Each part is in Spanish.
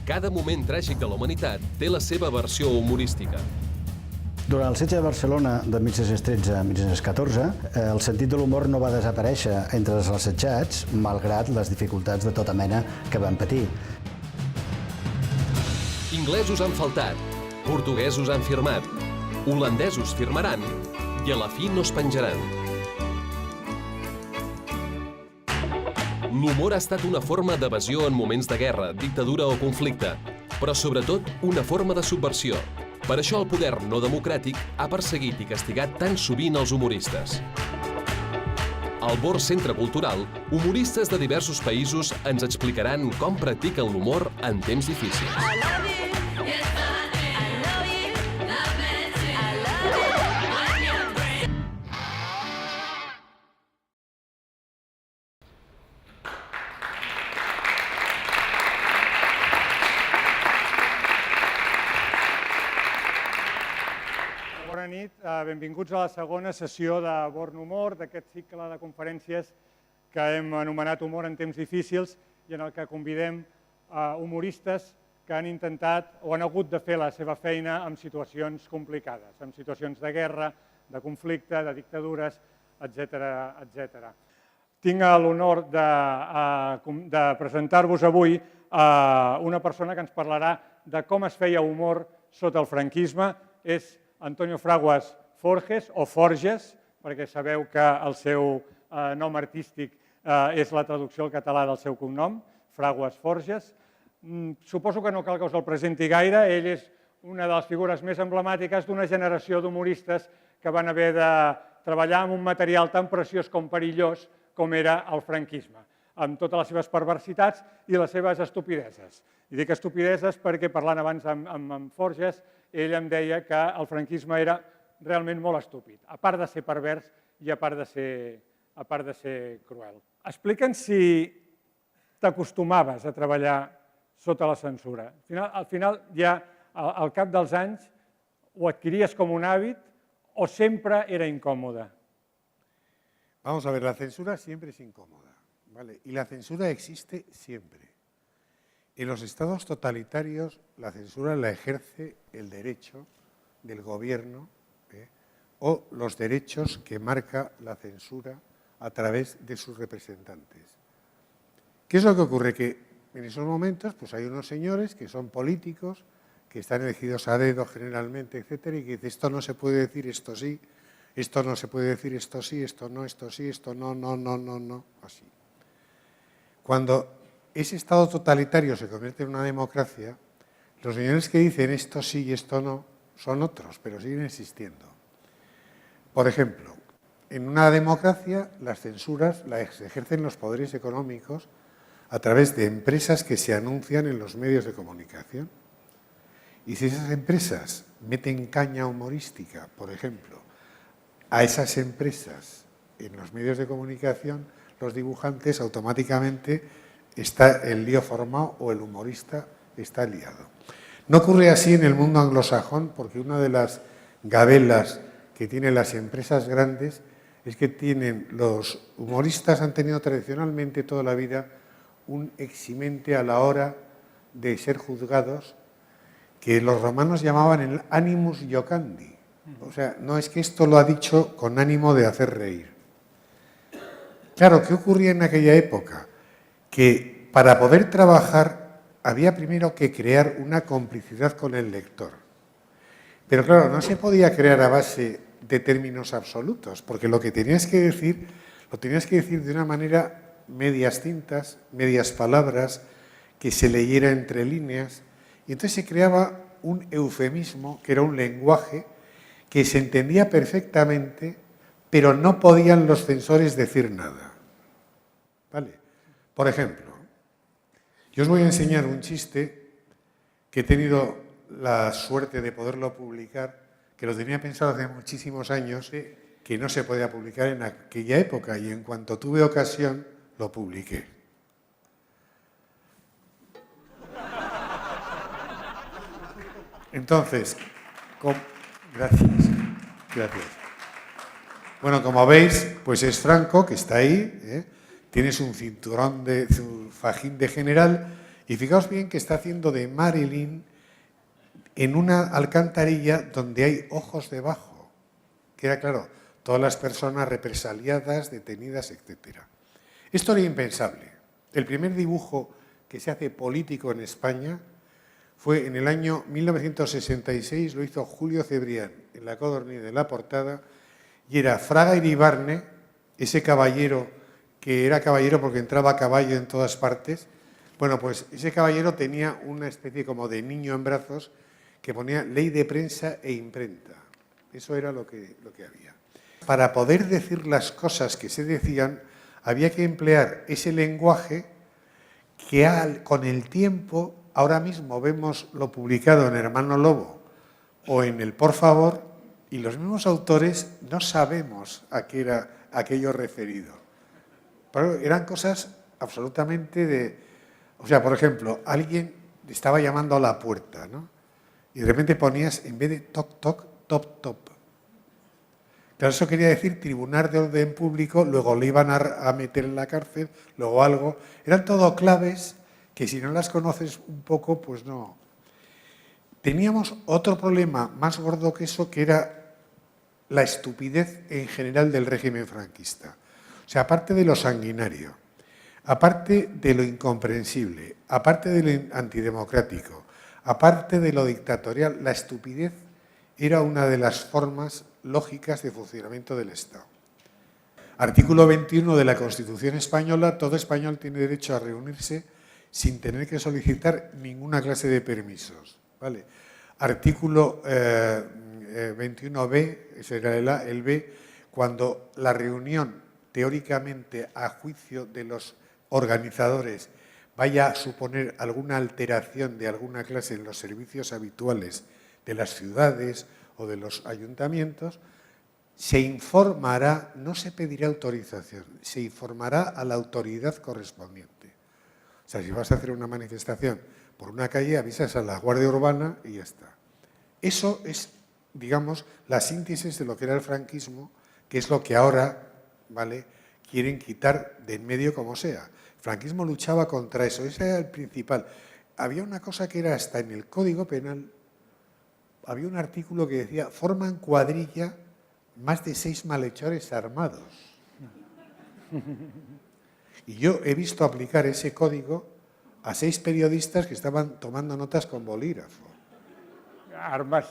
Cada moment tràgic de la humanitat té la seva versió humorística. Durant el setge de Barcelona de 1613 a 1614, el sentit de l'humor no va desaparèixer entre els assetjats, malgrat les dificultats de tota mena que van patir. Inglesos han faltat, portuguesos han firmat, holandesos firmaran i a la fi no es penjaran. L'humor ha estat una forma d'evasió en moments de guerra, dictadura o conflicte, però sobretot una forma de subversió. Per això el poder no democràtic ha perseguit i castigat tan sovint els humoristes. Al Bor Centre Cultural, humoristes de diversos països ens explicaran com practiquen l'humor en temps difícils. Bona nit, benvinguts a la segona sessió de Born Humor, d'aquest cicle de conferències que hem anomenat Humor en temps difícils i en el que convidem humoristes que han intentat o han hagut de fer la seva feina en situacions complicades, en situacions de guerra, de conflicte, de dictadures, etc. Tinc l'honor de presentar-vos avui una persona que ens parlarà de com es feia humor sota el franquisme. És Antonio Fraguas Forges, o Forges, perquè sabeu que el seu nom artístic és la traducció al català del seu cognom, Fraguas Forges. Suposo que no cal que us el presenti gaire, ell és una de les figures més emblemàtiques d'una generació d'humoristes que van haver de treballar amb un material tan preciós com perillós com era el franquisme, amb totes les seves perversitats i les seves estupideses. I dic estupideses perquè, parlant abans amb Forges, ell em deia que el franquisme era realment molt estúpid, a part de ser pervers i a part de ser cruel. Explica'ns si t'acostumaves a treballar sota la censura. Al final, ja al cap dels anys, ho adquiries com un hàbit o sempre era incòmode? Vamos a ver, la censura siempre es incómoda, ¿vale? Y la censura existe siempre. En los estados totalitarios, la censura la ejerce el derecho del gobierno o los derechos que marca la censura a través de sus representantes. ¿Qué es lo que ocurre? Que en esos momentos pues hay unos señores que son políticos, que están elegidos a dedo generalmente, etcétera, y que dicen esto no se puede decir, esto sí, esto no se puede decir, esto sí, esto no, esto no, así. Cuando ese estado totalitario se convierte en una democracia, los señores que dicen esto sí y esto no son otros, pero siguen existiendo. Por ejemplo, en una democracia las censuras las ejercen los poderes económicos a través de empresas que se anuncian en los medios de comunicación. Y si esas empresas meten caña humorística, por ejemplo, a esas empresas en los medios de comunicación, los dibujantes automáticamente está el lío formado o el humorista está liado. No ocurre así en el mundo anglosajón porque una de las gabelas que tienen las empresas grandes es que los humoristas han tenido tradicionalmente toda la vida un eximente a la hora de ser juzgados que los romanos llamaban el animus iocandi. O sea, no es que esto lo ha dicho con ánimo de hacer reír. Claro, ¿qué ocurría en aquella época? Que para poder trabajar había primero que crear una complicidad con el lector. Pero claro, no se podía crear a base de términos absolutos, porque lo que tenías que decir, lo tenías que decir de una manera medias tintas, medias palabras, que se leyera entre líneas, y entonces se creaba un eufemismo, que era un lenguaje que se entendía perfectamente, pero no podían los censores decir nada. ¿Vale? Por ejemplo, yo os voy a enseñar un chiste que he tenido la suerte de poderlo publicar, que lo tenía pensado hace muchísimos años, que no se podía publicar en aquella época, y en cuanto tuve ocasión, lo publiqué. Entonces, gracias. Bueno, como veis, pues es Franco, que está ahí, tiene su cinturón, su fajín de general, Y fijaos bien que está haciendo de Marilyn en una alcantarilla donde hay ojos debajo, que era, claro, todas las personas represaliadas, detenidas, etc. Esto era impensable. El primer dibujo que se hace político en España fue en el año 1966, lo hizo Julio Cebrián en la codorniz de la portada, y era Fraga Iribarne, ese caballero que era caballero porque entraba a caballo en todas partes. Bueno, pues ese caballero tenía una especie como de niño en brazos que ponía ley de prensa e imprenta. Eso era lo que había. Para poder decir las cosas que se decían, había que emplear ese lenguaje que con el tiempo, ahora mismo vemos lo publicado en Hermano Lobo o en el Por Favor, y los mismos autores no sabemos a qué era aquello referido. Pero eran cosas absolutamente de... O sea, por ejemplo, alguien estaba llamando a la puerta, ¿no? Y de repente ponías, en vez de toc, toc, top, top. Claro, eso quería decir tribunal de orden público, luego le iban a meter en la cárcel, luego algo. Eran todo claves que si no las conoces un poco, pues no. Teníamos otro problema más gordo que eso, que era la estupidez en general del régimen franquista. O sea, aparte de lo sanguinario, aparte de lo incomprensible, aparte de lo antidemocrático, aparte de lo dictatorial, la estupidez era una de las formas lógicas de funcionamiento del Estado. Artículo 21 de la Constitución española: todo español tiene derecho a reunirse sin tener que solicitar ninguna clase de permisos, ¿vale? Artículo 21b, ese era el B, cuando la reunión, teóricamente, a juicio de los organizadores, vaya a suponer alguna alteración de alguna clase en los servicios habituales de las ciudades o de los ayuntamientos, se informará, no se pedirá autorización, se informará a la autoridad correspondiente. O sea, si vas a hacer una manifestación por una calle, avisas a la Guardia Urbana y ya está. Eso es, digamos, la síntesis de lo que era el franquismo, que es lo que ahora, ¿vale?, quieren quitar de en medio como sea. El franquismo luchaba contra eso, ese era el principal. Había una cosa que era hasta en el Código Penal, había un artículo que decía: forman cuadrilla más de 6 malhechores armados. Y yo he visto aplicar ese código a 6 periodistas que estaban tomando notas con bolígrafo. Armas.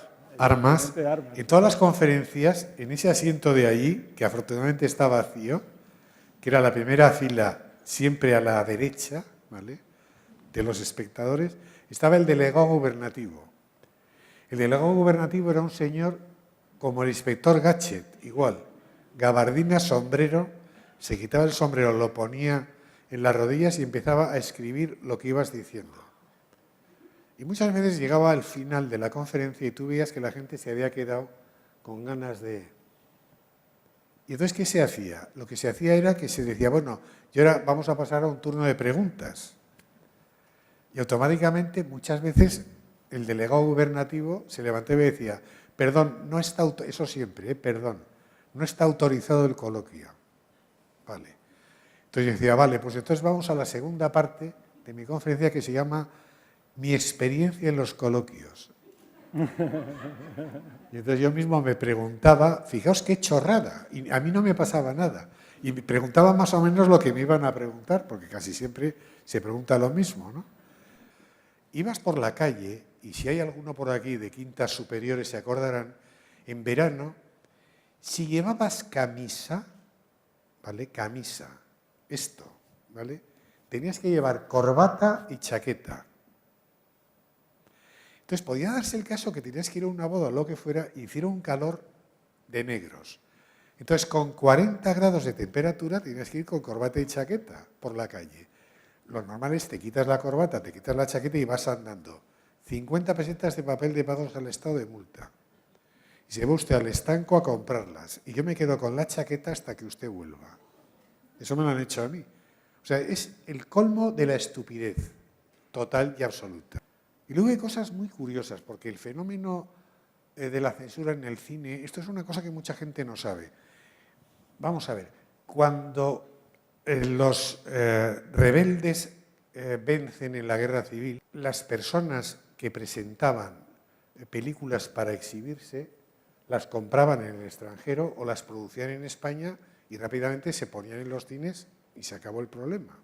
En todas las conferencias, en ese asiento de allí, que afortunadamente está vacío, que era la primera fila siempre a la derecha, ¿vale?, de los espectadores, estaba el delegado gubernativo. El delegado gubernativo era un señor como el inspector Gatchet, igual, gabardina, sombrero, se quitaba el sombrero, lo ponía en las rodillas y empezaba a escribir lo que ibas diciendo. Y muchas veces llegaba al final de la conferencia y tú veías que la gente se había quedado con ganas de... Y entonces, ¿qué se hacía? Lo que se hacía era que se decía: bueno, y ahora vamos a pasar a un turno de preguntas. Y automáticamente, muchas veces, el delegado gubernativo se levantaba y decía: perdón, no está eso siempre, perdón, no está autorizado el coloquio. Vale. Entonces yo decía: vale, pues entonces vamos a la segunda parte de mi conferencia, que se llama Mi experiencia en los coloquios. Y entonces yo mismo me preguntaba, fijaos qué chorrada, y a mí no me pasaba nada. Y me preguntaba más o menos lo que me iban a preguntar, porque casi siempre se pregunta lo mismo, ¿no? Ibas por la calle, y si hay alguno por aquí de quintas superiores se acordarán, en verano, si llevabas camisa, ¿vale?, camisa, esto, ¿vale?, tenías que llevar corbata y chaqueta. Entonces podía darse el caso que tenías que ir a una boda o lo que fuera y hiciera un calor de negros. Entonces con 40 grados de temperatura tenías que ir con corbata y chaqueta por la calle. Lo normal es te quitas la corbata, te quitas la chaqueta y vas andando. 50 pesetas de papel de pagos al Estado de multa. Y se va usted al estanco a comprarlas. Y yo me quedo con la chaqueta hasta que usted vuelva. Eso me lo han hecho a mí. O sea, es el colmo de la estupidez total y absoluta. Y luego hay cosas muy curiosas, porque el fenómeno de la censura en el cine, esto es una cosa que mucha gente no sabe. Vamos a ver, cuando los rebeldes vencen en la guerra civil, las personas que presentaban películas para exhibirse las compraban en el extranjero o las producían en España y rápidamente se ponían en los cines y se acabó el problema.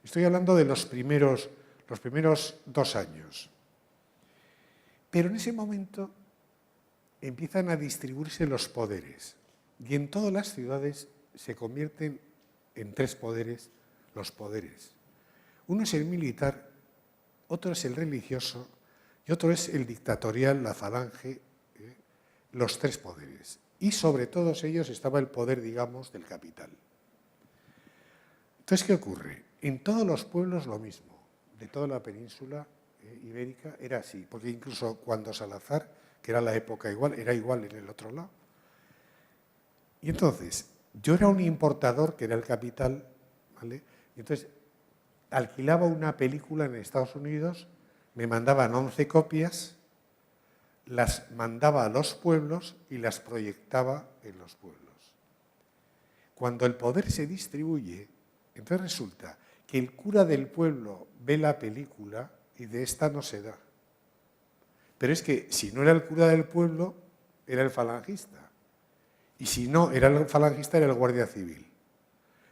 Estoy hablando de los primeros 2 años. Pero en ese momento empiezan a distribuirse los poderes y en todas las ciudades se convierten en 3 poderes los poderes. Uno es el militar, otro es el religioso y otro es el dictatorial, la falange, los 3 poderes. Y sobre todos ellos estaba el poder, digamos, del capital. Entonces, ¿qué ocurre? En todos los pueblos lo mismo, de toda la península ibérica era así, porque incluso cuando Salazar, que era la época igual, era igual en el otro lado. Y entonces, yo era un importador, que era el capital, ¿vale? Y entonces alquilaba una película en Estados Unidos, me mandaban 11 copias, las mandaba a los pueblos y las proyectaba en los pueblos. Cuando el poder se distribuye, entonces resulta que el cura del pueblo ve la película y de esta no se da. Pero es que si no era el cura del pueblo, era el falangista. Y si no era el falangista, era el guardia civil.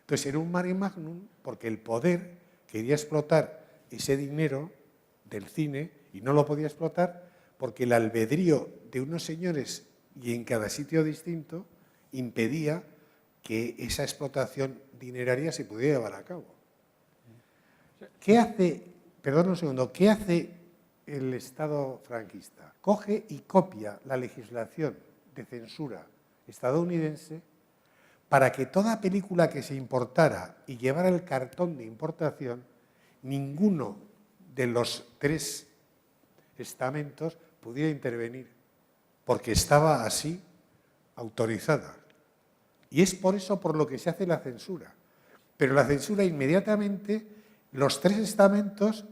Entonces era un mare magnum porque el poder quería explotar ese dinero del cine y no lo podía explotar porque el albedrío de unos señores y en cada sitio distinto impedía que esa explotación dineraria se pudiera llevar a cabo. ¿Qué hace, perdón un segundo, qué hace el Estado franquista? Coge y copia la legislación de censura estadounidense para que toda película que se importara y llevara el cartón de importación, ninguno de los 3 estamentos pudiera intervenir, porque estaba así autorizada. Y es por eso por lo que se hace la censura. Pero la censura inmediatamente, los 3 estamentos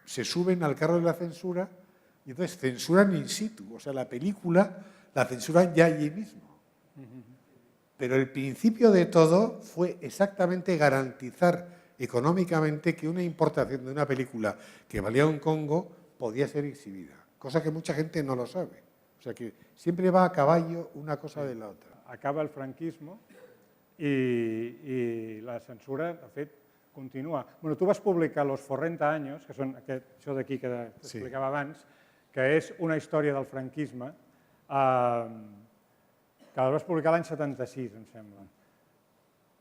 se suben al carro de la censura y entonces censuran in situ. O sea, la película la censuran ya allí mismo. Pero el principio de todo fue exactamente garantizar económicamente que una importación de una película que valía un congo podía ser exhibida, cosa que mucha gente no lo sabe. O sea que siempre va a caballo una cosa de la otra. Acaba el franquismo i la censura, de fet, continua. Bueno, tu vas publicar Los 40 anys, que són això d'aquí que t'explicava abans, que és una història del franquisme, que la vas publicar l'any 76, em sembla.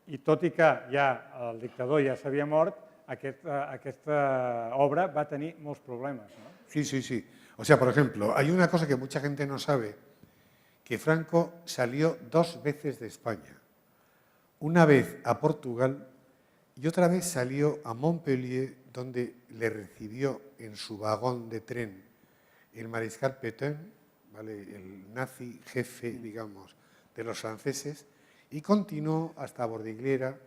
I tot i que ja el dictador ja s'havia mort, aquesta obra va tenir molts problemes, ¿no? Sí, sí, sí. O sea, por ejemplo, hay una cosa que mucha gente no sabe, que Franco salió 2 veces de España. Una vez a Portugal y otra vez salió a Montpellier, donde le recibió en su vagón de tren el mariscal Pétain, ¿vale? El nazi jefe, digamos, de los franceses, y continuó hasta Bordigliera,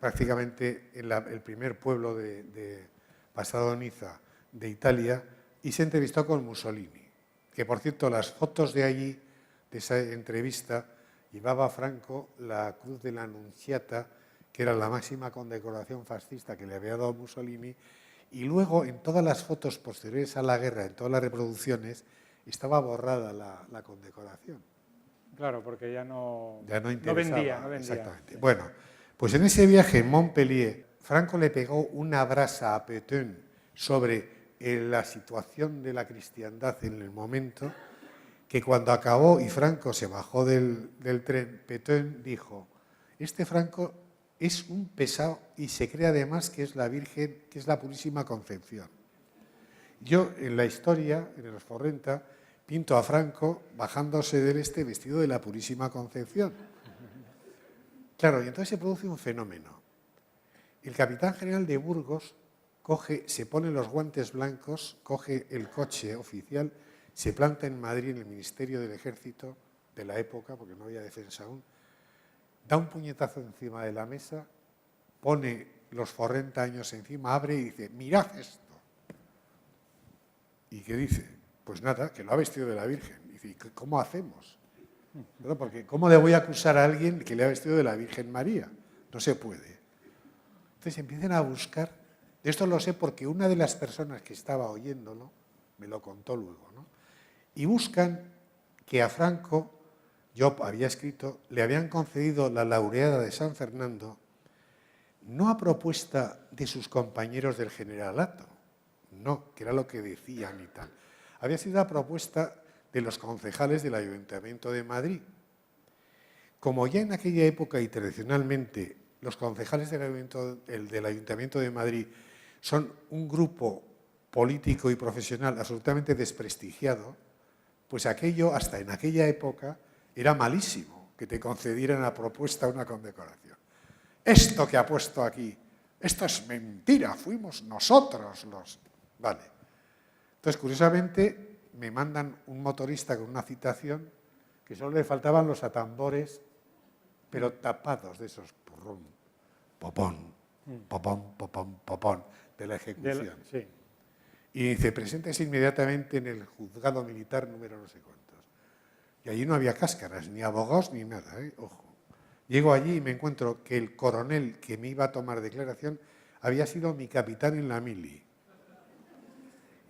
prácticamente en el primer pueblo de Pasado Niza de Italia, y se entrevistó con Mussolini, que por cierto las fotos de allí, de esa entrevista, llevaba Franco la Cruz de la Annunziata, que era la máxima condecoración fascista que le había dado Mussolini, y luego en todas las fotos posteriores a la guerra, en todas las reproducciones, estaba borrada la condecoración. Claro, porque ya no vendía. No vendía. Exactamente. Bueno, pues en ese viaje en Montpellier, Franco le pegó una brasa a Pétain sobre la situación de la cristiandad en el momento, que cuando acabó y Franco se bajó del tren, Pétain dijo: este Franco es un pesado y se cree además que es la Virgen, que es la Purísima Concepción. Yo en la historia, en los 40, pinto a Franco bajándose del vestido de la Purísima Concepción. Claro, y entonces se produce un fenómeno. El capitán general de Burgos se pone los guantes blancos, coge el coche oficial, se planta en Madrid, en el Ministerio del Ejército de la época, porque no había defensa aún, da un puñetazo encima de la mesa, pone los 40 años encima, abre y dice: mirad esto. ¿Y qué dice? Pues nada, que lo ha vestido de la Virgen. Y dice: ¿cómo hacemos? ¿No? Porque ¿cómo le voy a acusar a alguien que le ha vestido de la Virgen María? No se puede. Entonces empiezan a buscar, esto lo sé porque una de las personas que estaba oyéndolo me lo contó luego, ¿no? Y buscan que a Franco, yo había escrito, le habían concedido la laureada de San Fernando, no a propuesta de sus compañeros del generalato, no, que era lo que decían y tal. Había sido a propuesta de los concejales del Ayuntamiento de Madrid. Como ya en aquella época y tradicionalmente los concejales del Ayuntamiento de Madrid son un grupo político y profesional absolutamente desprestigiado, pues aquello, hasta en aquella época, era malísimo que te concedieran a propuesta una condecoración. Esto que ha puesto aquí, esto es mentira, fuimos nosotros los... Vale. Entonces, curiosamente, me mandan un motorista con una citación que solo le faltaban los atambores, pero tapados de esos purrún, popón, popón, popón, popón, de la ejecución. Sí. Y dice, preséntese inmediatamente en el juzgado militar número no sé cuántos. Y allí no había cáscaras, ni abogados, ni nada, ojo. Llego allí y me encuentro que el coronel que me iba a tomar declaración había sido mi capitán en la mili.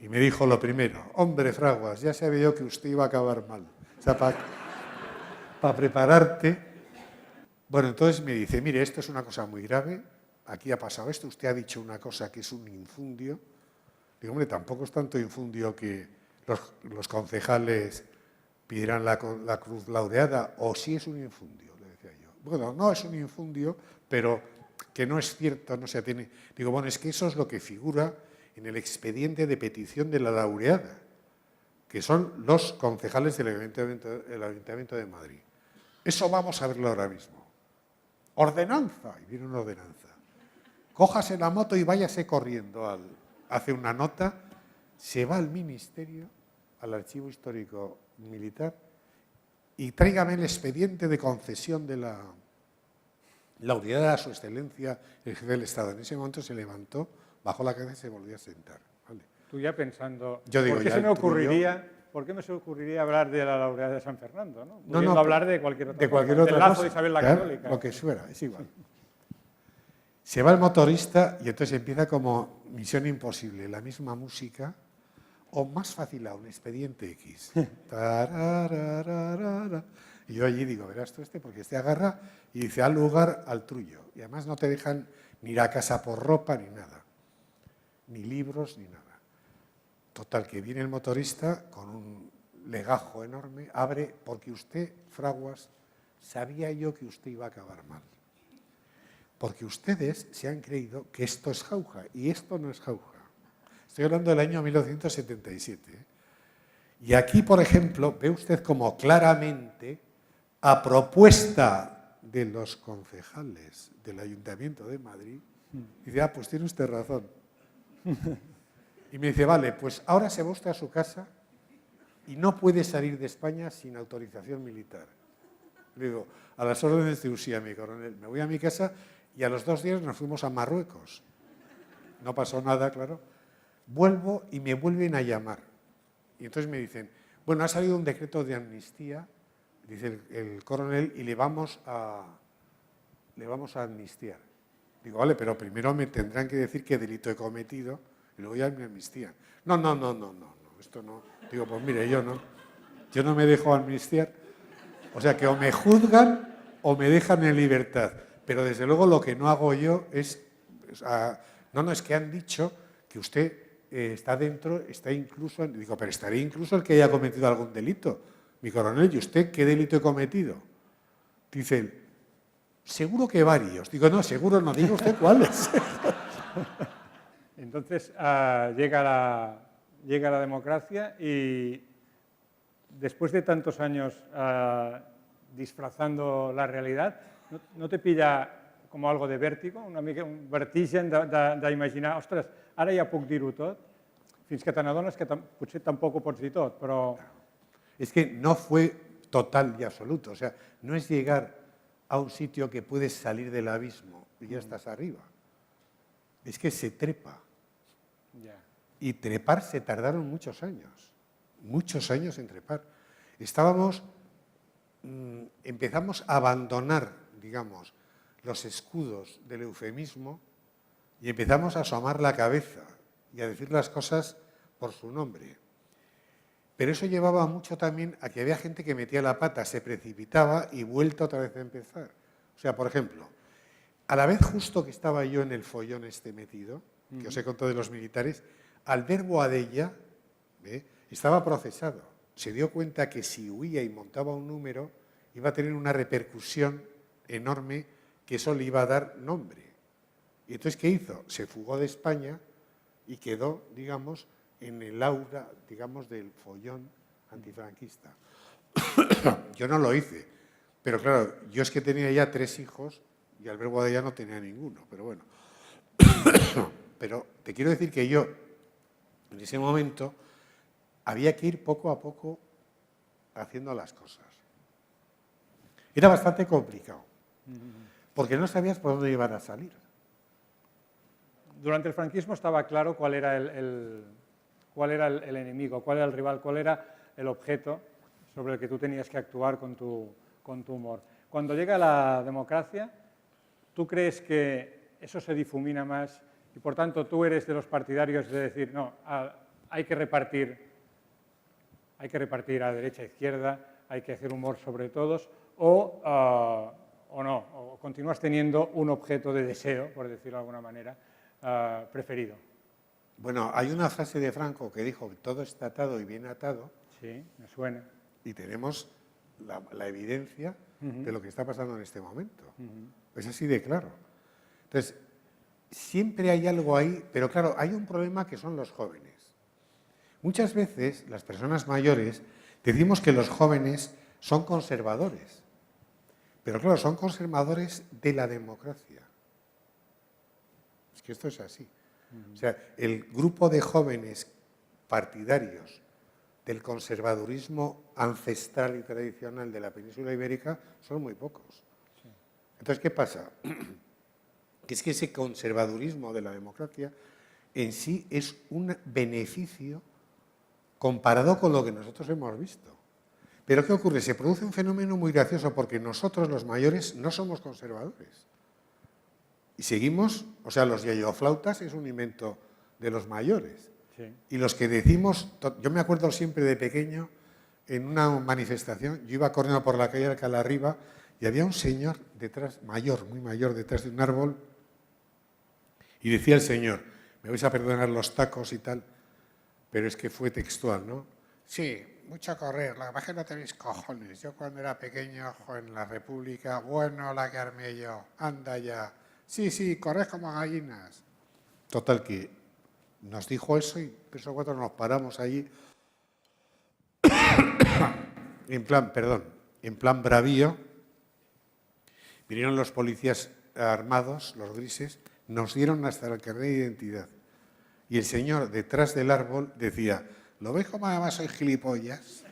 Y me dijo lo primero, hombre, Fraguas, ya sabía yo que usted iba a acabar mal. O sea, para prepararte. Bueno, entonces me dice, mire, esto es una cosa muy grave, aquí ha pasado esto, usted ha dicho una cosa que es un infundio. Digo, hombre, tampoco es tanto infundio que los concejales pidieran la cruz laureada, o sí es un infundio, le decía yo. Bueno, no es un infundio, pero que no es cierto, no se atiene. Digo, bueno, es que eso es lo que figura en el expediente de petición de la laureada, que son los concejales del Ayuntamiento de Madrid. Eso vamos a verlo ahora mismo. Ordenanza, y viene una ordenanza. Cójase la moto y váyase corriendo hace una nota, se va al ministerio, al Archivo Histórico Militar, y tráigame el expediente de concesión de la laureada a su excelencia, el jefe del Estado. En ese momento se levantó, bajó la cabeza y se volvió a sentar. ¿Vale? Tú ya pensando, Yo digo, ¿por qué ya se me ocurriría hablar de la laureada de San Fernando? ¿No? No, hablar de cualquier otra de cualquier cosa, otra del lazo cosa, de Isabel la claro, Católica. lo que fuera, es igual. Se va el motorista y entonces empieza como Misión Imposible, la misma música, o más fácil aún, Expediente X. Tararararara. Y yo allí digo, verás tú porque este agarra y dice, al lugar al trullo. Y además no te dejan ni ir a casa por ropa ni nada, ni libros ni nada. Total, que viene el motorista con un legajo enorme, abre, porque usted, Fraguas, sabía yo que usted iba a acabar mal. Porque ustedes se han creído que esto es jauja, y esto no es jauja. Estoy hablando del año 1977. Y aquí, por ejemplo, ve usted como claramente, a propuesta de los concejales del Ayuntamiento de Madrid, dice, pues tiene usted razón. Y me dice, vale, pues ahora se va usted a su casa y no puede salir de España sin autorización militar. Le digo, a las órdenes de Usía, mi coronel, me voy a mi casa y a los 2 días nos fuimos a Marruecos. No pasó nada, claro. Vuelvo y me vuelven a llamar. Y entonces me dicen, bueno, ha salido un decreto de amnistía, dice el coronel, y le vamos a amnistiar. Digo, vale, pero primero me tendrán que decir qué delito he cometido y luego ya me amnistían. No, esto no. Digo, pues mire, yo no me dejo amnistiar. O sea, que o me juzgan o me dejan en libertad. Pero desde luego lo que no hago yo es... No, es que han dicho que usted está dentro, está incluso... Digo, pero estaré incluso el que haya cometido algún delito. Mi coronel, ¿y usted qué delito he cometido? Dice él, seguro que varios. Digo, no, seguro no, diga usted cuáles. Entonces llega la democracia y después de tantos años disfrazando la realidad, ¿no te pilla com algo de vèrtigo, una mica un vertigen d'imaginar, ostres, ara ja puc dir-ho tot, fins que te n'adones que potser tampoc ho pots dir tot, però... Es que no fue total y absoluto, o sea, no es llegar a un sitio que puedes salir del abismo y ya estás arriba. Es que se trepa. Y trepar se tardaron muchos años en trepar. Empezamos a abandonar, digamos, los escudos del eufemismo y empezamos a asomar la cabeza y a decir las cosas por su nombre. Pero eso llevaba mucho también a que había gente que metía la pata, se precipitaba y vuelta otra vez a empezar. O sea, por ejemplo, a la vez justo que estaba yo en el follón este metido, que os he contado de los militares, al ver Boadella, estaba procesado. Se dio cuenta que si huía y montaba un número, iba a tener una repercusión enorme, que eso le iba a dar nombre. Y entonces, ¿qué hizo? Se fugó de España y quedó, digamos, en el aura, digamos, del follón antifranquista. Yo no lo hice, pero claro, yo es que tenía ya 3 hijos y Albert Boadella no tenía ninguno, pero bueno. Pero te quiero decir que yo, en ese momento, había que ir poco a poco haciendo las cosas. Era bastante complicado, porque no sabías por dónde iban a salir. Durante el franquismo estaba claro cuál era el enemigo, cuál era el rival, cuál era el objeto sobre el que tú tenías que actuar con tu humor. Cuando llega la democracia, ¿tú crees que eso se difumina más y por tanto tú eres de los partidarios de decir, no, hay que repartir a derecha e izquierda, hay que hacer humor sobre todos, o no, o continúas teniendo un objeto de deseo, por decirlo de alguna manera, preferido? Bueno, hay una frase de Franco que dijo que todo está atado y bien atado. Sí, me suena. Y tenemos la evidencia de lo que está pasando en este momento. Es así de claro. Entonces, siempre hay algo ahí, pero claro, hay un problema que son los jóvenes. Muchas veces las personas mayores decimos que los jóvenes son conservadores, pero claro, son conservadores de la democracia. Es que esto es así. O sea, el grupo de jóvenes partidarios del conservadurismo ancestral y tradicional de la península ibérica son muy pocos. Entonces, ¿qué pasa? Que es que ese conservadurismo de la democracia en sí es un beneficio comparado con lo que nosotros hemos visto. Pero ¿qué ocurre? Se produce un fenómeno muy gracioso porque nosotros, los mayores, no somos conservadores. Y seguimos, o sea, los yayoflautas es un invento de los mayores. Sí. Y los que decimos, yo me acuerdo siempre de pequeño, en una manifestación, yo iba corriendo por la calle de Alcalá Arriba y había un señor detrás, mayor, muy mayor, detrás de un árbol, y decía el señor, me vais a perdonar los tacos y tal, pero es que fue textual, ¿no? Sí, mucho correr, la verdad es que no tenéis cojones. Yo cuando era pequeño, en la República, bueno, la que armé yo, anda ya. Sí, corred como gallinas. Total, que nos dijo eso y 3 o 4 nos paramos allí, en plan bravío. Vinieron los policías armados, los grises, nos dieron hasta el carnet de identidad. Y el señor detrás del árbol decía, ¿lo ves como además soy gilipollas?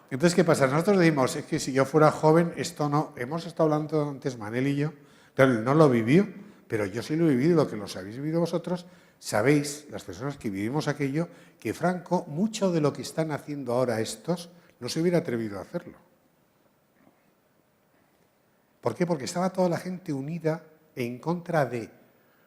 Entonces, ¿qué pasa? Nosotros decimos, es que si yo fuera joven, esto no... Hemos estado hablando antes, Manel y yo, claro, él no lo vivió, pero yo sí lo he vivido, lo que los habéis vivido vosotros, sabéis, las personas que vivimos aquello, que Franco, mucho de lo que están haciendo ahora estos, no se hubiera atrevido a hacerlo. ¿Por qué? Porque estaba toda la gente unida en contra de...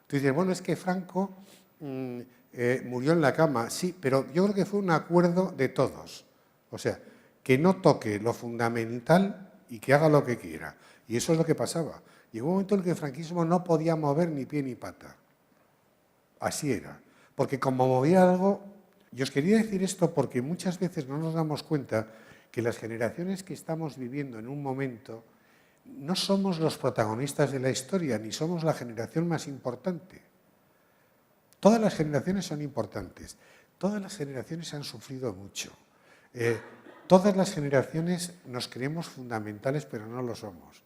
Tú dices, bueno, es que Franco murió en la cama, sí, pero yo creo que fue un acuerdo de todos. O sea, que no toque lo fundamental y que haga lo que quiera. Y eso es lo que pasaba. Llegó un momento en el que el franquismo no podía mover ni pie ni pata. Así era. Porque como movía algo... Yo os quería decir esto porque muchas veces no nos damos cuenta que las generaciones que estamos viviendo en un momento no somos los protagonistas de la historia, ni somos la generación más importante. Todas las generaciones son importantes. Todas las generaciones han sufrido mucho. Todas las generaciones nos creemos fundamentales, pero no lo somos.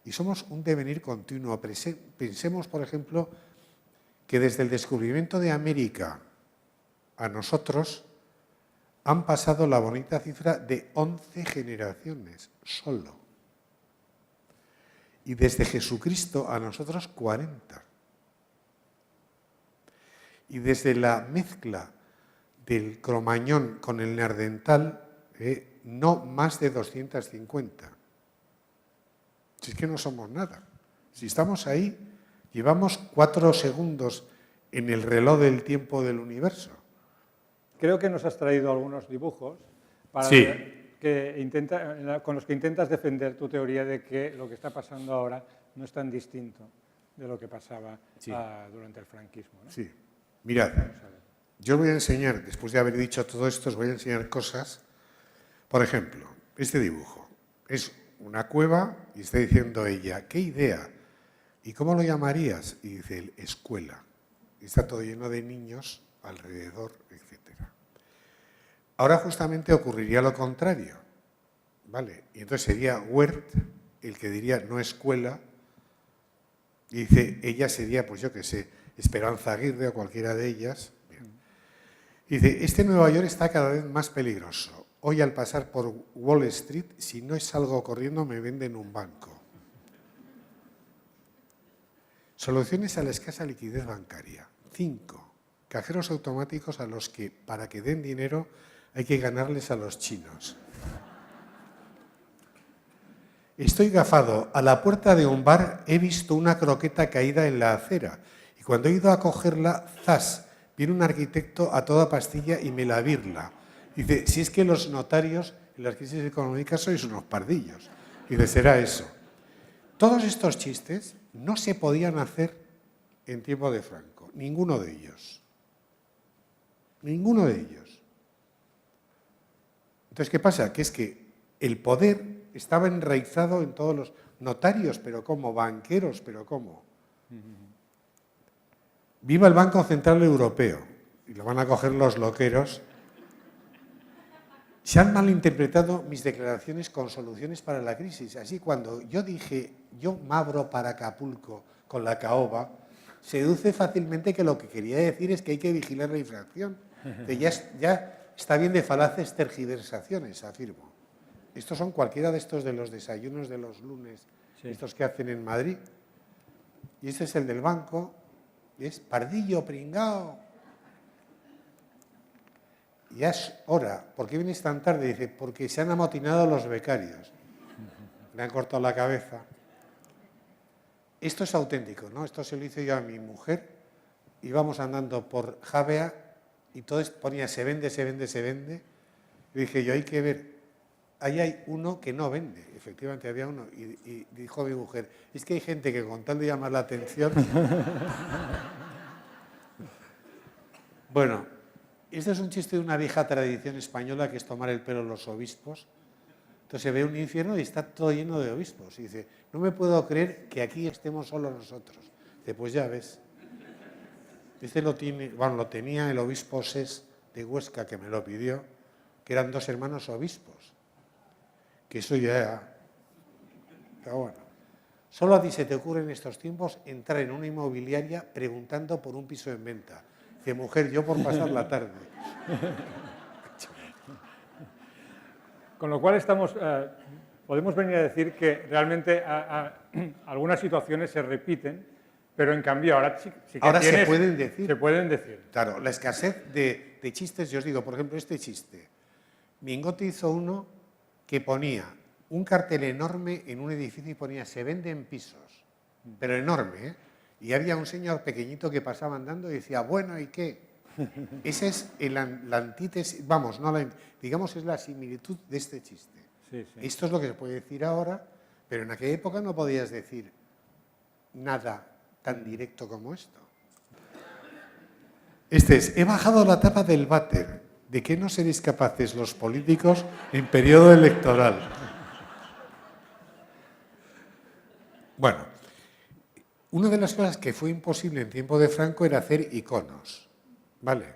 Y somos un devenir continuo. Pensemos, por ejemplo, que desde el descubrimiento de América a nosotros han pasado la bonita cifra de 11 generaciones solo. Y desde Jesucristo a nosotros 40. Y desde la mezcla del Cromañón con el Neandertal, no más de 250. Si es que no somos nada. Si estamos ahí, llevamos 4 segundos en el reloj del tiempo del universo. Creo que nos has traído algunos dibujos para Sí. con los que intentas defender tu teoría de que lo que está pasando ahora no es tan distinto de lo que pasaba durante el franquismo, ¿no? Sí. Mirad, yo os voy a enseñar, después de haber dicho todo esto, os voy a enseñar cosas. Por ejemplo, este dibujo es una cueva y está diciendo ella, ¿qué idea? ¿Y cómo lo llamarías? Y dice él, escuela. Y está todo lleno de niños alrededor, etc. Ahora justamente ocurriría lo contrario, ¿vale? Y entonces sería Wert el que diría no escuela, y dice, ella sería, pues yo qué sé, Esperanza Aguirre o cualquiera de ellas. Bien. Y dice, este Nueva York está cada vez más peligroso. Hoy al pasar por Wall Street, si no salgo corriendo me venden un banco. Soluciones a la escasa liquidez bancaria. 5. Cajeros automáticos a los que, para que den dinero, hay que ganarles a los chinos. Estoy gafado. A la puerta de un bar he visto una croqueta caída en la acera. Y cuando he ido a cogerla, ¡zas! Viene un arquitecto a toda pastilla y me la birla. Dice, si es que los notarios en las crisis económicas sois unos pardillos. Dice, será eso. Todos estos chistes no se podían hacer en tiempo de Franco. Ninguno de ellos. Ninguno de ellos. Entonces, ¿qué pasa? Que es que el poder estaba enraizado en todos los notarios, pero ¿cómo? Banqueros, pero ¿cómo? Viva el Banco Central Europeo. Y lo van a coger los loqueros. Se han malinterpretado mis declaraciones con soluciones para la crisis. Así, cuando yo dije, yo mabro para Acapulco con la caoba, se deduce fácilmente que lo que quería decir es que hay que vigilar la inflación. Que ya está bien de falaces tergiversaciones, afirmo. Estos son cualquiera de estos de los desayunos de los lunes, estos que hacen en Madrid. Y este es el del banco, y es pardillo, pringao. Ya es hora. ¿Por qué vienes tan tarde? Dice, porque se han amotinado los becarios. Le han cortado la cabeza. Esto es auténtico, ¿no? Esto se lo hice yo a mi mujer. Íbamos andando por Javea y todo ponía se vende, se vende, se vende. Y dije yo, hay que ver. Ahí hay uno que no vende. Efectivamente había uno. Y dijo mi mujer, es que hay gente que con tal de llamar la atención... Bueno, este es un chiste de una vieja tradición española que es tomar el pelo a los obispos. Entonces se ve un infierno y está todo lleno de obispos. Y dice, no me puedo creer que aquí estemos solo nosotros. Dice, pues ya ves. Este lo tenía el obispo Sés de Huesca, que me lo pidió, que eran 2 hermanos obispos. Que eso ya... Pero bueno. Solo a ti se te ocurre en estos tiempos entrar en una inmobiliaria preguntando por un piso en venta. Dice, mujer, yo por pasar la tarde. Con lo cual podemos venir a decir que realmente algunas situaciones se repiten, pero en cambio ahora sí que ahora se pueden decir. Se pueden decir. Claro, la escasez de chistes, yo os digo, por ejemplo, este chiste. Mingote hizo uno que ponía un cartel enorme en un edificio y ponía se venden pisos, pero enorme, ¿eh? Y había un señor pequeñito que pasaba andando y decía, bueno, ¿y qué? Esa es la antítesis, vamos, no digamos es la similitud de este chiste. Sí, sí. Esto es lo que se puede decir ahora, pero en aquella época no podías decir nada tan directo como esto. Este es, he bajado la tapa del váter. ¿De qué no seréis capaces los políticos en periodo electoral? Bueno, una de las cosas que fue imposible en tiempo de Franco era hacer iconos, ¿vale?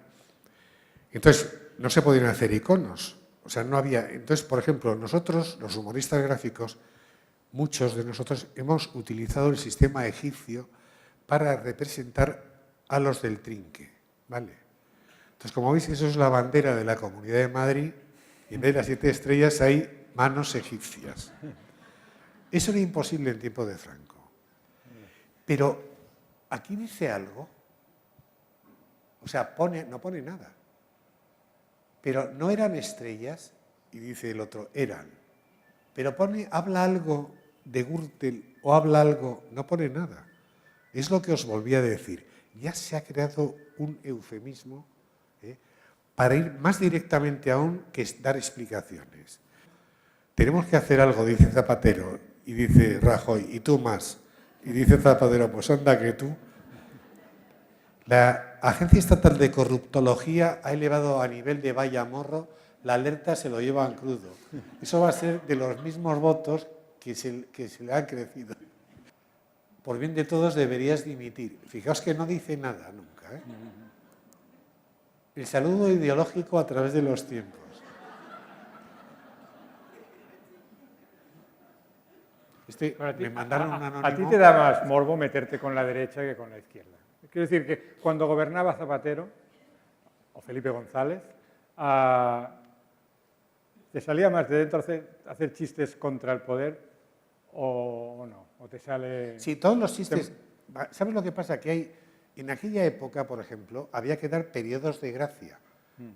Entonces, no se podían hacer iconos, o sea, no había... Entonces, por ejemplo, nosotros, los humoristas gráficos, muchos de nosotros hemos utilizado el sistema egipcio para representar a los del trinque, ¿vale? Entonces, como veis, eso es la bandera de la Comunidad de Madrid y en vez de las 7 estrellas hay manos egipcias. Eso era imposible en tiempo de Franco. Pero aquí dice algo, o sea, no pone nada. Pero no eran estrellas, y dice el otro, eran. Pero habla algo de Gürtel o habla algo, no pone nada. Es lo que os volví a decir. Ya se ha creado un eufemismo para ir más directamente aún que dar explicaciones. Tenemos que hacer algo, dice Zapatero, y dice Rajoy, y tú más. Y dice Zapatero, pues anda que tú. La Agencia Estatal de Corruptología ha elevado a nivel de vaya morro, la alerta se lo llevan crudo. Eso va a ser de los mismos votos que se le han crecido. Por bien de todos deberías dimitir. Fijaos que no dice nada nunca, ¿eh? El saludo ideológico a través de los tiempos. Me mandaron un anónimo. A ti te da más morbo meterte con la derecha que con la izquierda. Quiero decir que cuando gobernaba Zapatero o Felipe González, ¿te salía más de dentro hacer chistes contra el poder o no? ¿O te sale...? Sí, todos los chistes... ¿Sabes lo que pasa? Que hay... En aquella época, por ejemplo, había que dar periodos de gracia,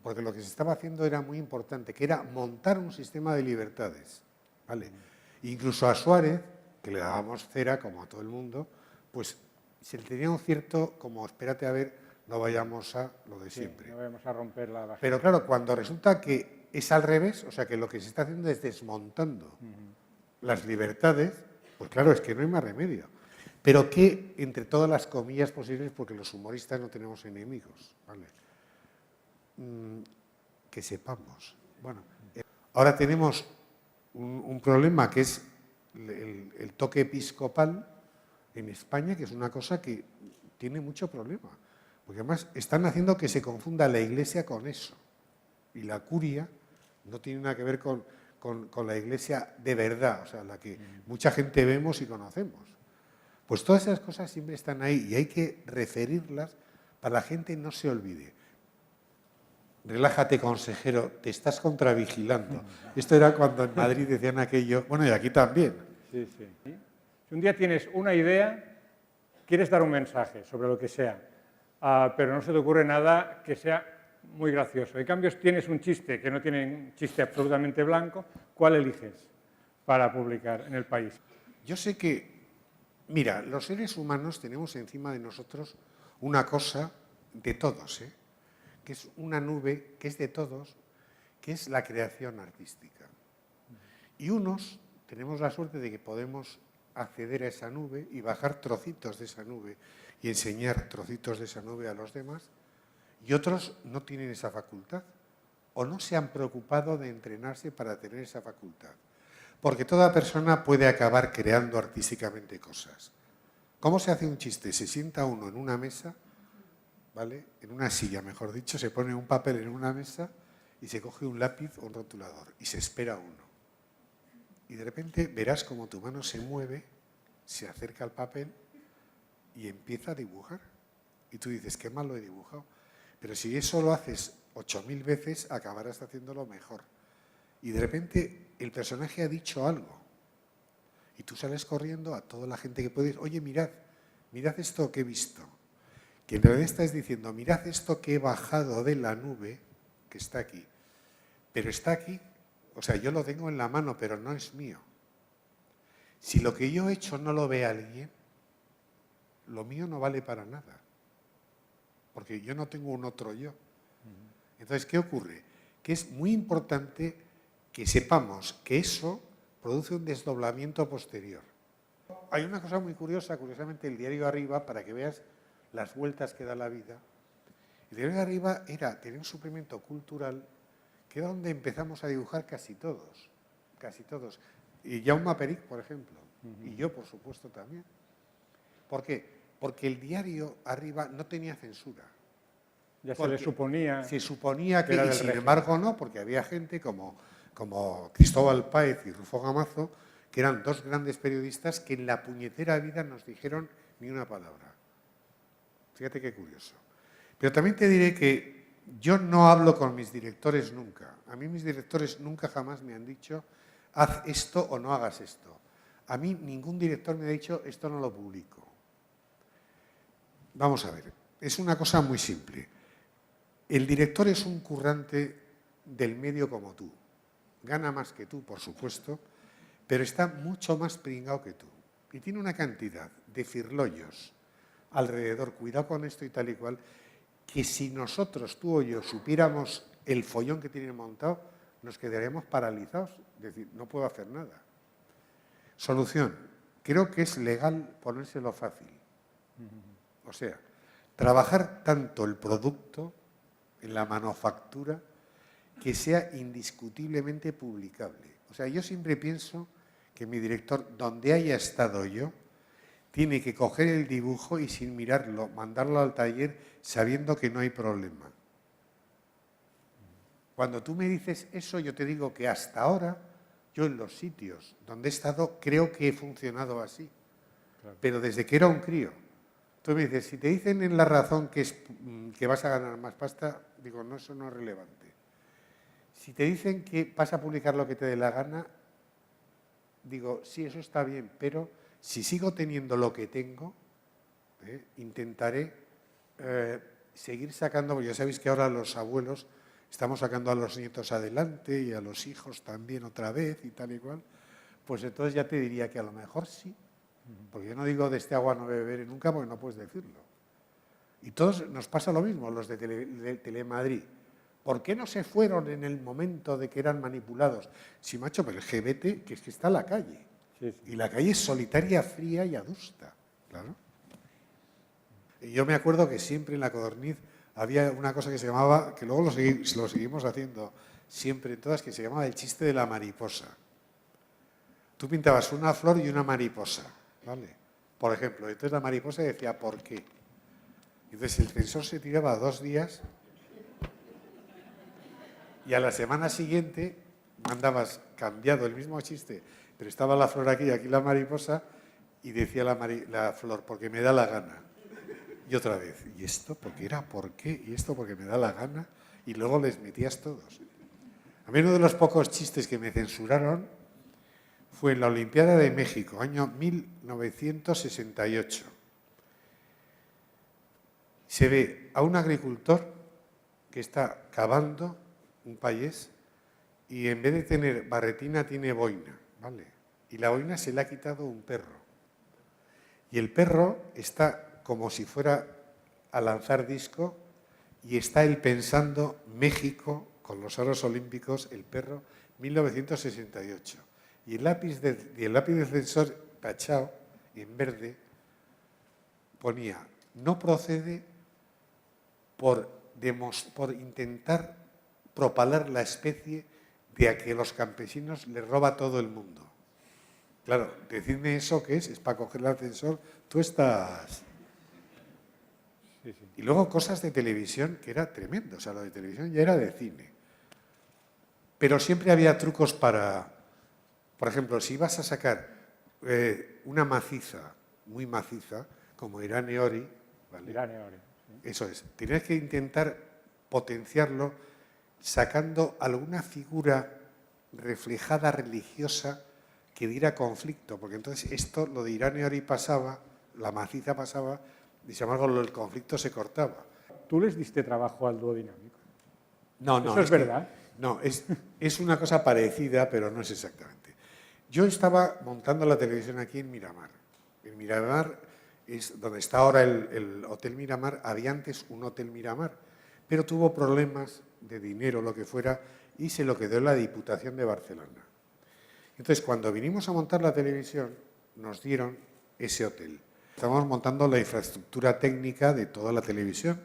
porque lo que se estaba haciendo era muy importante, que era montar un sistema de libertades, ¿vale? Incluso a Suárez, que le dábamos cera, como a todo el mundo, pues se le tenía un cierto, como espérate a ver, no vayamos a lo de siempre. No vayamos a romper la base. Pero claro, cuando resulta que es al revés, o sea, que lo que se está haciendo es desmontando las libertades, pues claro, es que no hay más remedio. Pero que, entre todas las comillas posibles, porque los humoristas no tenemos enemigos, ¿vale? Que sepamos. Bueno, ahora tenemos un problema que es el toque episcopal en España, que es una cosa que tiene mucho problema. Porque además están haciendo que se confunda la Iglesia con eso. Y la curia no tiene nada que ver con la Iglesia de verdad, o sea, la que mucha gente vemos y conocemos. Pues todas esas cosas siempre están ahí y hay que referirlas para que la gente no se olvide. Relájate, consejero, te estás contravigilando. Esto era cuando en Madrid decían aquello, bueno, y aquí también. Sí, sí. Si un día tienes una idea, quieres dar un mensaje sobre lo que sea, pero no se te ocurre nada que sea muy gracioso. En cambio, tienes un chiste que no tiene un chiste absolutamente blanco, ¿cuál eliges para publicar en El País? Yo sé que, mira, los seres humanos tenemos encima de nosotros una cosa de todos, que es una nube que es de todos, que es la creación artística. Y unos tenemos la suerte de que podemos acceder a esa nube y bajar trocitos de esa nube y enseñar trocitos de esa nube a los demás, y otros no tienen esa facultad o no se han preocupado de entrenarse para tener esa facultad. Porque toda persona puede acabar creando artísticamente cosas. ¿Cómo se hace un chiste? Se sienta uno en una mesa, ¿vale? En una silla, mejor dicho, se pone un papel en una mesa y se coge un lápiz o un rotulador y se espera uno. Y de repente verás como tu mano se mueve, se acerca al papel y empieza a dibujar. Y tú dices, qué mal lo he dibujado. Pero si eso lo haces 8000 veces, acabarás haciéndolo mejor. Y de repente el personaje ha dicho algo. Y tú sales corriendo a toda la gente que puede decir, oye, mirad esto que he visto. Que en realidad estás diciendo, mirad esto que he bajado de la nube, que está aquí. Pero está aquí, o sea, yo lo tengo en la mano, pero no es mío. Si lo que yo he hecho no lo ve alguien, lo mío no vale para nada. Porque yo no tengo un otro yo. Entonces, ¿qué ocurre? Que es muy importante que sepamos que eso produce un desdoblamiento posterior. Hay una cosa muy curiosa, curiosamente, el diario Arriba, para que veas las vueltas que da la vida. El diario Arriba tenía un suplemento cultural que era donde empezamos a dibujar casi todos. Y Jaume Perich, por ejemplo, y yo, por supuesto, también. ¿Por qué? Porque el diario Arriba no tenía censura. Ya se le suponía... Se suponía que, era y sin embargo no, porque había gente como Cristóbal Páez y Rufo Gamazo, que eran dos grandes periodistas que en la puñetera vida nos dijeron ni una palabra. Fíjate qué curioso. Pero también te diré que yo no hablo con mis directores nunca. A mí mis directores nunca jamás me han dicho haz esto o no hagas esto. A mí ningún director me ha dicho esto no lo publico. Vamos a ver, es una cosa muy simple. El director es un currante del medio como tú. Gana más que tú, por supuesto, pero está mucho más pringado que tú. Y tiene una cantidad de firlollos alrededor, cuidado con esto y tal y cual, que si nosotros, tú o yo, supiéramos el follón que tienen montado, nos quedaríamos paralizados. Es decir, no puedo hacer nada. Solución. Creo que es legal ponérselo fácil. O sea, trabajar tanto el producto en la manufactura que sea indiscutiblemente publicable. O sea, yo siempre pienso que mi director, donde haya estado yo, tiene que coger el dibujo y sin mirarlo, mandarlo al taller sabiendo que no hay problema. Cuando tú me dices eso, yo te digo que hasta ahora, yo en los sitios donde he estado, creo que he funcionado así. Claro. Pero desde que era un crío. Tú me dices, si te dicen en La Razón que vas a ganar más pasta, digo, no, eso no es relevante. Si te dicen que vas a publicar lo que te dé la gana, digo, sí, eso está bien, pero si sigo teniendo lo que tengo, intentaré seguir sacando, porque ya sabéis que ahora los abuelos estamos sacando a los nietos adelante y a los hijos también otra vez y tal y cual, pues entonces ya te diría que a lo mejor sí, porque yo no digo de este agua no beberé nunca porque no puedes decirlo. Y todos nos pasa lo mismo, los de Telemadrid. ¿Por qué no se fueron en el momento de que eran manipulados? Si, macho, pero el GBT, que es que está en la calle. Sí, sí. Y la calle es solitaria, fría y adusta. Claro. Y yo me acuerdo que siempre en la Codorniz había una cosa que se llamaba, que luego lo seguimos haciendo siempre en todas, que se llamaba el chiste de la mariposa. Tú pintabas una flor y una mariposa, ¿vale? Por ejemplo, entonces la mariposa decía, ¿por qué? Entonces el censor se tiraba 2 días y a la semana siguiente mandabas cambiado el mismo chiste, pero estaba la flor aquí y aquí la mariposa, y decía la flor, porque me da la gana. Y otra vez, ¿y esto porque era? ¿Por qué? Y esto porque me da la gana. Y luego les metías todos. A mí uno de los pocos chistes que me censuraron fue en la Olimpiada de México, año 1968. Se ve a un agricultor que está cavando un payés y en vez de tener barretina tiene boina, ¿vale? Y la boina se le ha quitado un perro. Y el perro está como si fuera a lanzar disco y está él pensando México con los oros olímpicos, el perro, 1968. Y el lápiz del censor tachado en verde ponía, no procede por intentar propalar la especie de a que los campesinos les roba todo el mundo. Claro, decidme eso qué es para coger el ascensor, tú estás... Sí, sí. Y luego cosas de televisión que era tremendo, o sea, lo de televisión ya era de cine. Pero siempre había trucos para, por ejemplo, si ibas a sacar una maciza, muy maciza, como Irane Ori, ¿vale? Irane Ori, sí. Eso es, tenías que intentar potenciarlo sacando alguna figura reflejada religiosa que diera conflicto, porque entonces esto, lo de Irane Ori pasaba, la maciza pasaba, y sin embargo el conflicto se cortaba. ¿Tú les diste trabajo al dúo dinámico? No, no. ¿Eso es verdad? No, es una cosa parecida, pero no es exactamente. Yo estaba montando la televisión aquí en Miramar. En Miramar es donde está ahora el Hotel Miramar. Había antes un Hotel Miramar, pero tuvo problemas de dinero, lo que fuera, y se lo quedó en la Diputación de Barcelona. Entonces, cuando vinimos a montar la televisión, nos dieron ese hotel. Estábamos montando la infraestructura técnica de toda la televisión.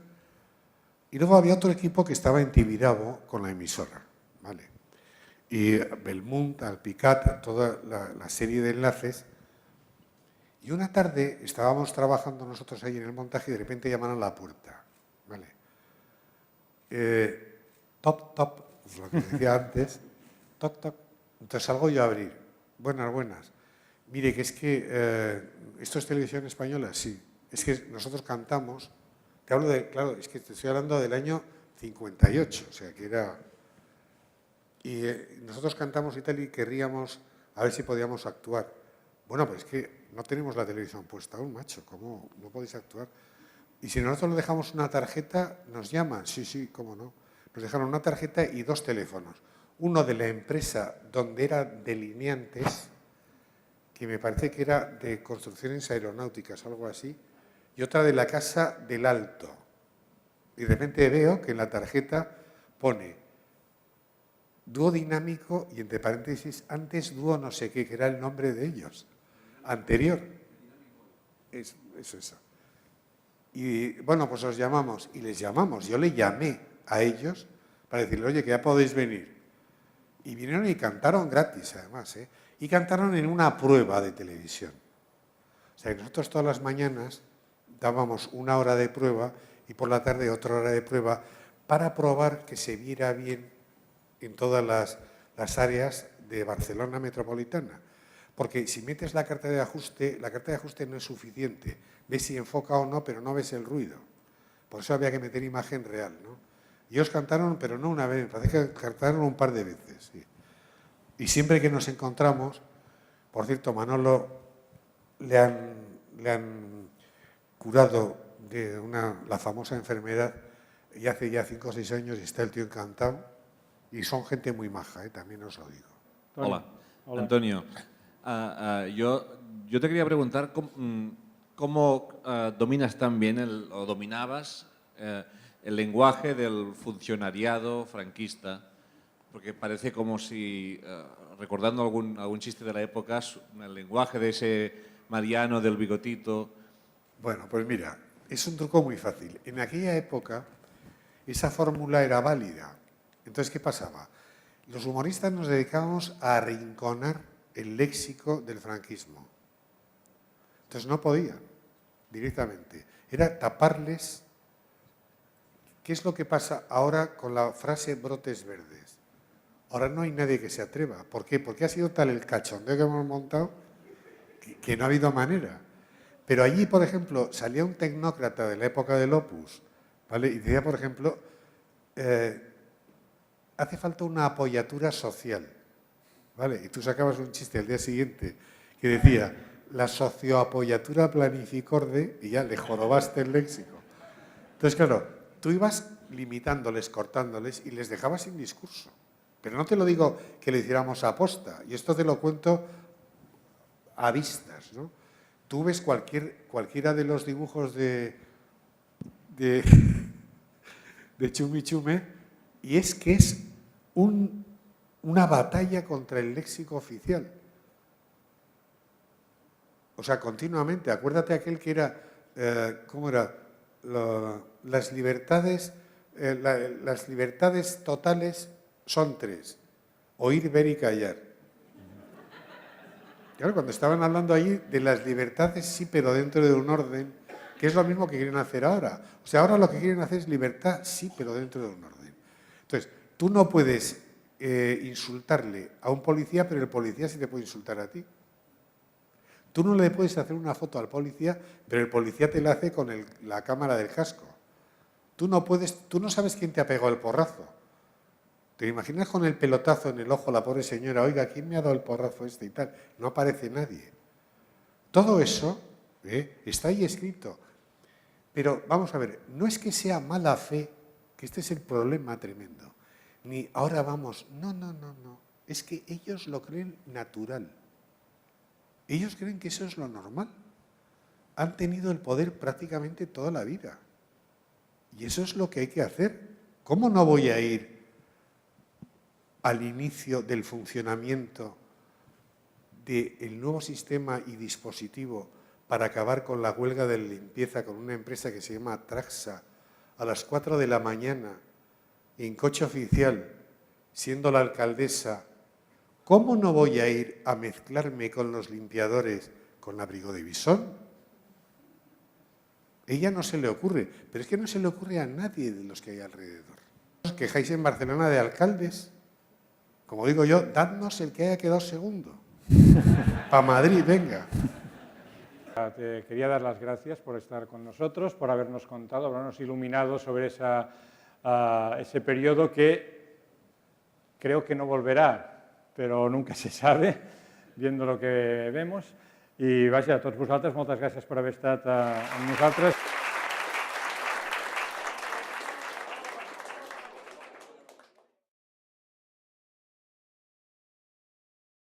Y luego había otro equipo que estaba en Tibidabo con la emisora, ¿vale? Y Belmunt, Alpicat, toda la serie de enlaces. Y una tarde estábamos trabajando nosotros ahí en el montaje y de repente llamaron a la puerta, ¿vale? Top, top, pues lo que decía antes, toc, toc. Entonces salgo yo a abrir. Buenas, buenas. Mire, que es que ¿esto es televisión española? Sí. Es que nosotros cantamos. Te hablo de, claro, es que te estoy hablando del año 58, o sea, que era... Y nosotros cantamos y tal y querríamos a ver si podíamos actuar. Bueno, pues es que no tenemos la televisión puesta aún, macho, ¿cómo no podéis actuar? Y si nosotros le dejamos una tarjeta, nos llaman. Sí, sí, cómo no. Nos dejaron una tarjeta y 2 teléfonos. Uno de la empresa donde eran delineantes que me parece que era de construcciones aeronáuticas, algo así, y otra de la Casa del Alto. Y de repente veo que en la tarjeta pone dúo dinámico y entre paréntesis, antes dúo no sé qué, que era el nombre de ellos, anterior. Es eso. Y bueno, pues os llamamos, y les llamamos. Yo le llamé a ellos para decirle, oye, que ya podéis venir. Y vinieron y cantaron gratis, además, ¿eh? Y cantaron en una prueba de televisión. O sea, que nosotros todas las mañanas dábamos 1 hora de prueba y por la tarde otra hora de prueba para probar que se viera bien en todas las áreas de Barcelona metropolitana. Porque si metes la carta de ajuste no es suficiente. Ves si enfoca o no, pero no ves el ruido. Por eso había que meter imagen real, ¿no? Y ellos cantaron, pero no una vez, me parece que cantaron un par de veces. Sí. Y siempre que nos encontramos, por cierto, Manolo le han curado de la famosa enfermedad y hace ya 5 o 6 años y está el tío encantado. Y son gente muy maja, también os lo digo. Hola. Antonio. Yo te quería preguntar cómo dominas tan bien o dominabas el lenguaje del funcionariado franquista, porque parece como si, recordando algún chiste de la época, el lenguaje de ese Mariano del bigotito. Bueno, pues mira, es un truco muy fácil. En aquella época esa fórmula era válida. Entonces, ¿qué pasaba? Los humoristas nos dedicábamos a arrinconar el léxico del franquismo. Entonces no podían directamente. Era taparles. ¿Qué es lo que pasa ahora con la frase brotes verdes? Ahora no hay nadie que se atreva. ¿Por qué? Porque ha sido tal el cachondeo que hemos montado que no ha habido manera. Pero allí, por ejemplo, salía un tecnócrata de la época del Opus, ¿vale? Y decía, por ejemplo, hace falta una apoyatura social, ¿vale? Y tú sacabas un chiste al día siguiente que decía la socioapoyatura planificorde y ya le jorobaste el léxico. Entonces, claro, tú ibas limitándoles, cortándoles y les dejabas sin discurso. Pero no te lo digo que lo hiciéramos a posta, y esto te lo cuento a vistas, ¿no? Tú ves cualquiera de los dibujos de Chumichume y es que es una batalla contra el léxico oficial. O sea, continuamente. Acuérdate aquel que era, ¿cómo era? Las libertades totales son 3. Oír, ver y callar. Claro, cuando estaban hablando allí de las libertades, sí, pero dentro de un orden, que es lo mismo que quieren hacer ahora. O sea, ahora lo que quieren hacer es libertad, sí, pero dentro de un orden. Entonces, tú no puedes insultarle a un policía, pero el policía sí te puede insultar a ti. Tú no le puedes hacer una foto al policía, pero el policía te la hace con la cámara del casco. Tú no sabes quién te ha pegado el porrazo. ¿Te imaginas con el pelotazo en el ojo la pobre señora? Oiga, ¿quién me ha dado el porrazo este y tal? No aparece nadie. Todo eso está ahí escrito. Pero vamos a ver, no es que sea mala fe, que este es el problema tremendo. Ni ahora vamos, no. Es que ellos lo creen natural. Ellos creen que eso es lo normal. Han tenido el poder prácticamente toda la vida. Y eso es lo que hay que hacer. ¿Cómo no voy a ir al inicio del funcionamiento del nuevo sistema y dispositivo para acabar con la huelga de limpieza con una empresa que se llama Traxa a las 4 de la mañana en coche oficial, siendo la alcaldesa? ¿Cómo no voy a ir a mezclarme con los limpiadores con abrigo de visón? Ella no se le ocurre, pero es que no se le ocurre a nadie de los que hay alrededor. ¿Os quejáis en Barcelona de alcaldes? Como digo yo, dadnos el que haya quedado segundo. Para Madrid, venga. Te quería dar las gracias por estar con nosotros, por habernos contado, habernos iluminado sobre ese periodo que creo que no volverá, pero nunca se sabe, viendo lo que vemos. I vaja, a tots vosaltres, moltes gràcies per haver estat amb nosaltres.